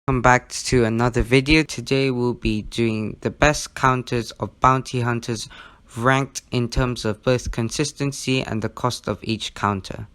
Welcome back to another video. Today we'll be doing the best counters of bounty hunters ranked in terms of both consistency and the cost of each counter.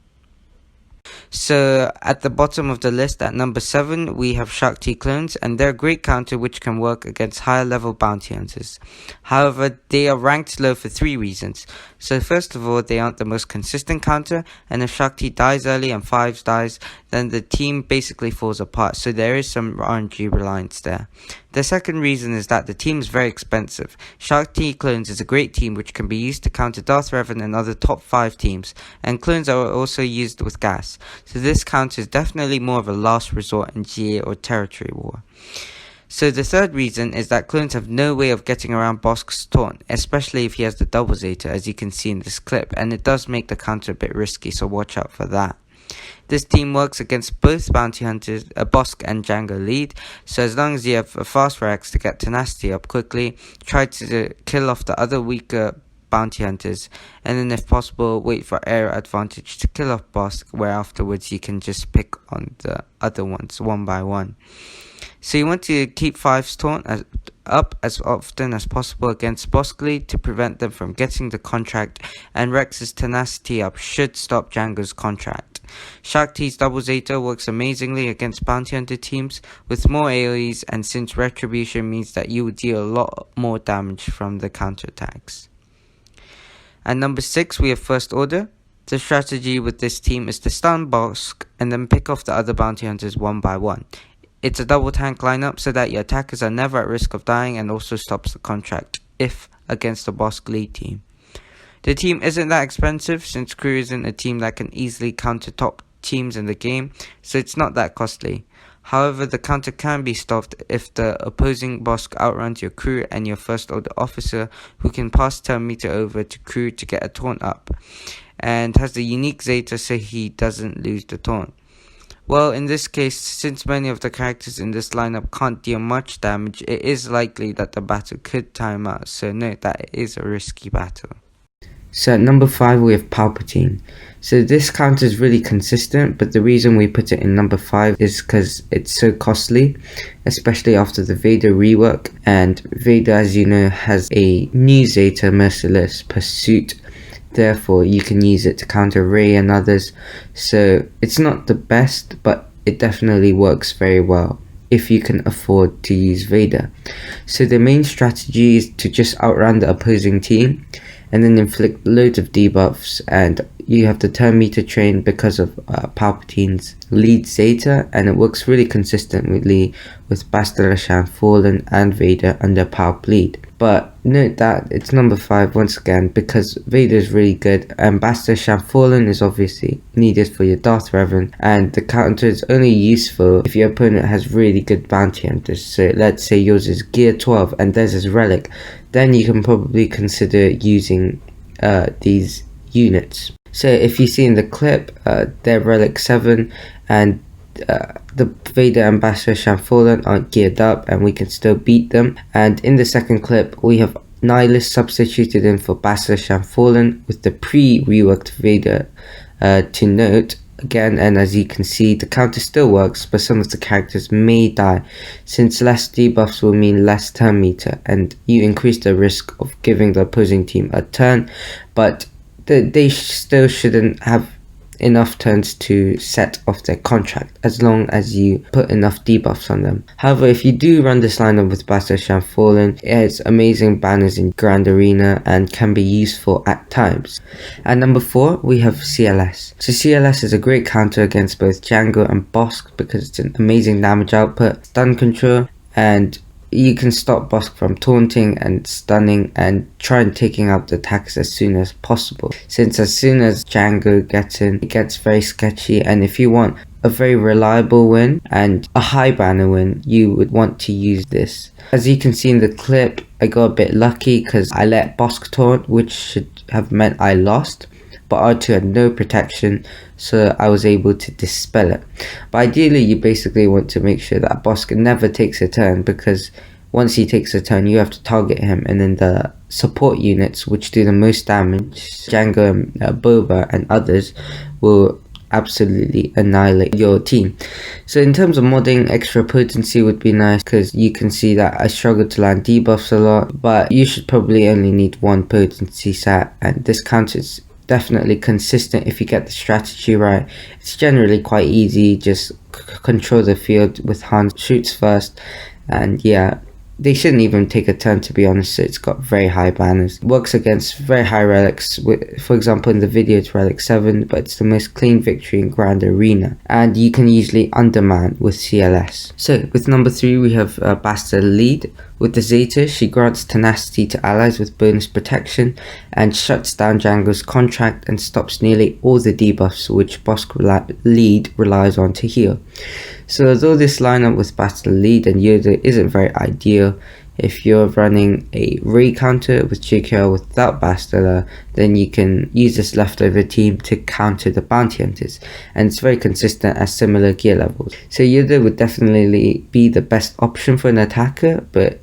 So at the bottom of the list at number 7 we have Shaak Ti clones, and they're a great counter which can work against higher level bounty hunters. However, they are ranked low for 3 reasons. So first of all, they aren't the most consistent counter, and if Shaak Ti dies early and 5s dies, then the team basically falls apart, so there is some RNG reliance there. The second reason is that the team is very expensive. Shaak Ti clones is a great team which can be used to counter Darth Revan and other top 5 teams, and clones are also used with gas, so this counter is definitely more of a last resort in GA or territory war. So the third reason is that clones have no way of getting around Bossk's taunt, especially if he has the double Zeta, as you can see in this clip, and it does make the counter a bit risky, so watch out for that. This team works against both bounty hunters, Bossk and Django Lead, so as long as you have a fast reacts to get tenacity up quickly, try to kill off the other weaker bounty hunters, and then if possible wait for air advantage to kill off Bossk, where afterwards you can just pick on the other ones one by one. So you want to keep 5's taunt up as often as possible against Bossk Lead to prevent them from getting the contract, and Rex's tenacity up should stop Django's contract. Shaak Ti's double Zeta works amazingly against bounty hunter teams with more AoEs, and since retribution means that you will deal a lot more damage from the counterattacks. At number 6 we have First Order. The strategy with this team is to stun Bossk and then pick off the other bounty hunters one by one. It's a double tank lineup so that your attackers are never at risk of dying, and also stops the contract if against the Bossk Lead team. The team isn't that expensive since crew isn't a team that can easily counter top teams in the game, so it's not that costly. However, the counter can be stopped if the opposing Bossk outruns your crew and your First Order officer, who can pass turn meter over to crew to get a taunt up, and has the unique Zeta so he doesn't lose the taunt. Well, in this case, since many of the characters in this lineup can't deal much damage, it is likely that the battle could time out, so note that it is a risky battle. So at number 5 we have Palpatine. So this counter is really consistent, but the reason we put it in number 5 is because it's so costly, especially after the Vader rework, and Vader, as you know, has a new Zeta, Merciless Pursuit. Therefore you can use it to counter Rey and others, so it's not the best, but it definitely works very well if you can afford to use Vader. So the main strategy is to just outrun the opposing team and then inflict loads of debuffs, and you have the turn meter train because of Palpatine's lead Zeta, and it works really consistently with Bastila, Fallen and Vader under Palp Lead. But note that it's number 5 once again because Vader is really good, and Bastila Fallen is obviously needed for your Darth Revan, and the counter is only useful if your opponent has really good bounty hunters. So let's say yours is gear 12 and theirs is relic, then you can probably consider using these units. So if you see in the clip, they're relic 7 and the Vader and Bastila Fallen aren't geared up, and we can still beat them. And in the second clip we have Nihilist substituted in for Bastila Fallen with the pre-reworked Vader to note again, and as you can see the counter still works, but some of the characters may die since less debuffs will mean less turn meter, and you increase the risk of giving the opposing team a turn, but they still shouldn't have enough turns to set off their contract as long as you put enough debuffs on them. However, if you do run this lineup with Bastila Fallen, it has amazing banners in Grand Arena and can be useful at times. At number 4 we have CLS. So CLS is a great counter against both Django and Bossk because it's an amazing damage output, stun control, and you can stop Bossk from taunting and stunning and try and taking out the attacks as soon as possible, since as soon as Django gets in it gets very sketchy, and if you want a very reliable win and a high banner win you would want to use this. As you can see in the clip, I got a bit lucky because I let Bossk taunt, which should have meant I lost, but R2 had no protection, so I was able to dispel it. But ideally you basically want to make sure that Bossk never takes a turn, because once he takes a turn you have to target him, and then the support units which do the most damage, Django, Boba and others, will absolutely annihilate your team. So in terms of modding, extra potency would be nice, because you can see that I struggle to land debuffs a lot, but you should probably only need one potency set, and this counter is definitely consistent if you get the strategy right. It's generally quite easy, just control the field with Hans, shoots first, and yeah, they shouldn't even take a turn, to be honest. It's got very high banners, works against very high relics. For example, in the video it's relic 7, but it's the most clean victory in Grand Arena, and you can usually underman with CLS. So with number 3 we have Bastila Lead. With the Zeta, she grants tenacity to allies with bonus protection, and shuts down Django's contract and stops nearly all the debuffs which Boss Lead relies on to heal. So although this lineup with Bastila Lead and Yoda isn't very ideal, if you're running a Ray counter with JKR without Bastila, then you can use this leftover team to counter the bounty hunters, and it's very consistent at similar gear levels. So Yoda would definitely be the best option for an attacker, but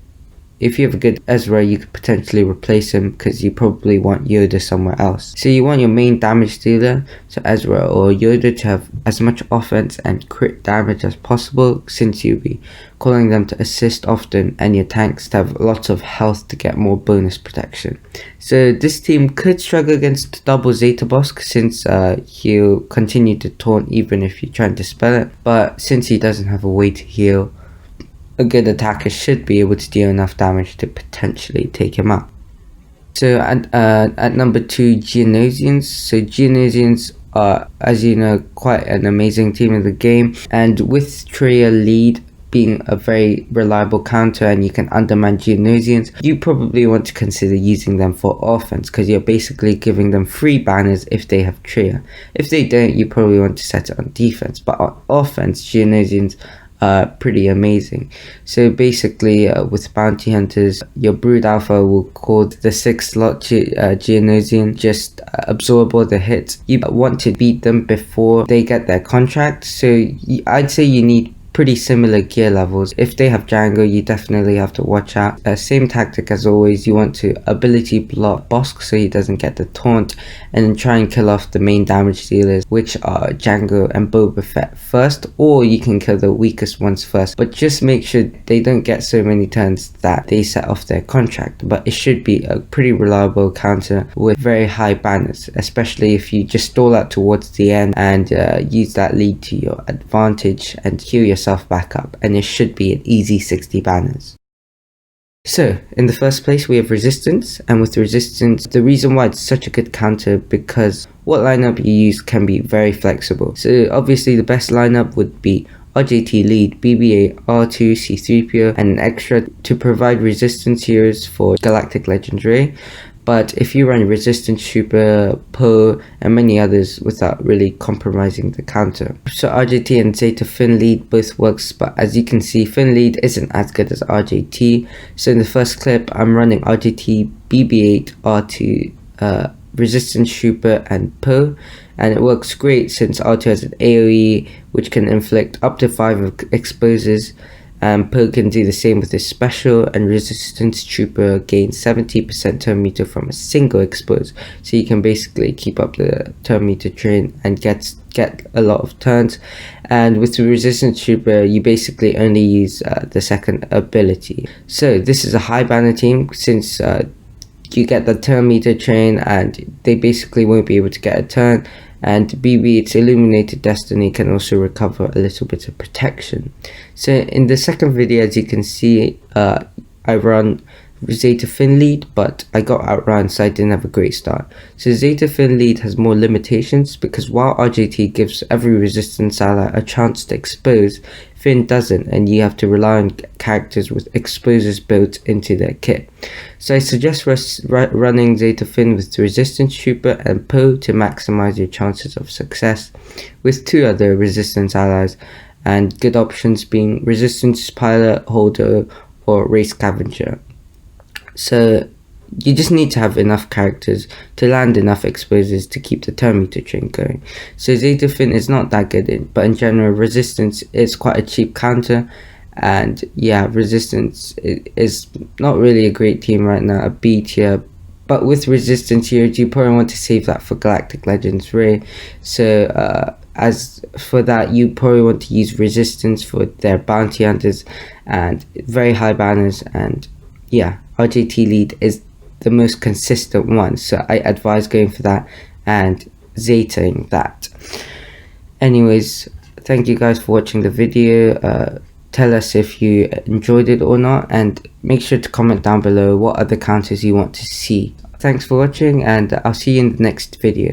if you have a good Ezra, you could potentially replace him, because you probably want Yoda somewhere else. So you want your main damage dealer, so Ezra or Yoda, to have as much offense and crit damage as possible, since you'll be calling them to assist often, and your tanks to have lots of health to get more bonus protection. So this team could struggle against double Zeta boss, since he'll continue to taunt even if you try and dispel it, but since he doesn't have a way to heal, a good attacker should be able to deal enough damage to potentially take him out. So at number 2, Geonosians. So Geonosians are, as you know, quite an amazing team in the game, and with Treya Lead being a very reliable counter and you can underman Geonosians, you probably want to consider using them for offense, because you're basically giving them free banners if they have Treya. If they don't, you probably want to set it on defense, but on offense, Geonosians pretty amazing. So basically with bounty hunters, your brood alpha will call the 6-slot Geonosian, just absorb all the hits. You want to beat them before they get their contract, so I'd say you need pretty similar gear levels. If they have Django, you definitely have to watch out. Same tactic as always, you want to ability block Bosk so he doesn't get the taunt, and then try and kill off the main damage dealers, which are Django and Boba Fett first, or you can kill the weakest ones first, but just make sure they don't get so many turns that they set off their contract. But it should be a pretty reliable counter with very high banners, especially if you just stall out towards the end and use that lead to your advantage and heal yourself back up, and it should be an easy 60 banners. So in the first place we have Resistance, and with Resistance, the reason why it's such a good counter, because what lineup you use can be very flexible. So obviously the best lineup would be RJT Lead, BB-8, R2, C-3PO, and an extra to provide resistance heroes for Galactic Legends Ray. But if you run Resistance Trooper, Poe, and many others without really compromising the counter. So RJT and Zeta Finn Lead both works, but as you can see, Finn Lead isn't as good as RJT. So in the first clip, I'm running RJT, BB-8, R2, Resistance Trooper, and Poe, and it works great since R2 has an AoE which can inflict up to 5 exposes. Poe can do the same with his special, and Resistance Trooper gains 70% turn meter from a single expose, so you can basically keep up the turn meter train and get a lot of turns. And with the Resistance Trooper, you basically only use the second ability. So this is a high banner team, since you get the turn meter train and they basically won't be able to get a turn. And BB, its Illuminated Destiny, can also recover a little bit of protection. So in the second video, as you can see, I run Zeta Finn Lead, but I got outrun, so I didn't have a great start. So Zeta Finn Lead has more limitations, because while RJT gives every resistance ally a chance to expose, Finn doesn't, and you have to rely on characters with exposures built into their kit. So I suggest running Zeta Finn with Resistance Trooper and Poe to maximize your chances of success, with 2 other resistance allies, and good options being Resistance Pilot, Holder, or Race Scavenger. So you just need to have enough characters to land enough exposes to keep the turn meter train going. So Zeta Finn is not that good, but in general Resistance is quite a cheap counter, and yeah, Resistance is not really a great team right now, a B tier. But with Resistance heroes, you probably want to save that for Galactic Legends Ray. So as for that, you probably want to use resistance for their bounty hunters and very high banners. And yeah, RJT lead is the most consistent one, so I advise going for that and zetaing that. Anyways, thank you guys for watching the video. Tell us if you enjoyed it or not, and make sure to comment down below what other counters you want to see. Thanks for watching, and I'll see you in the next video.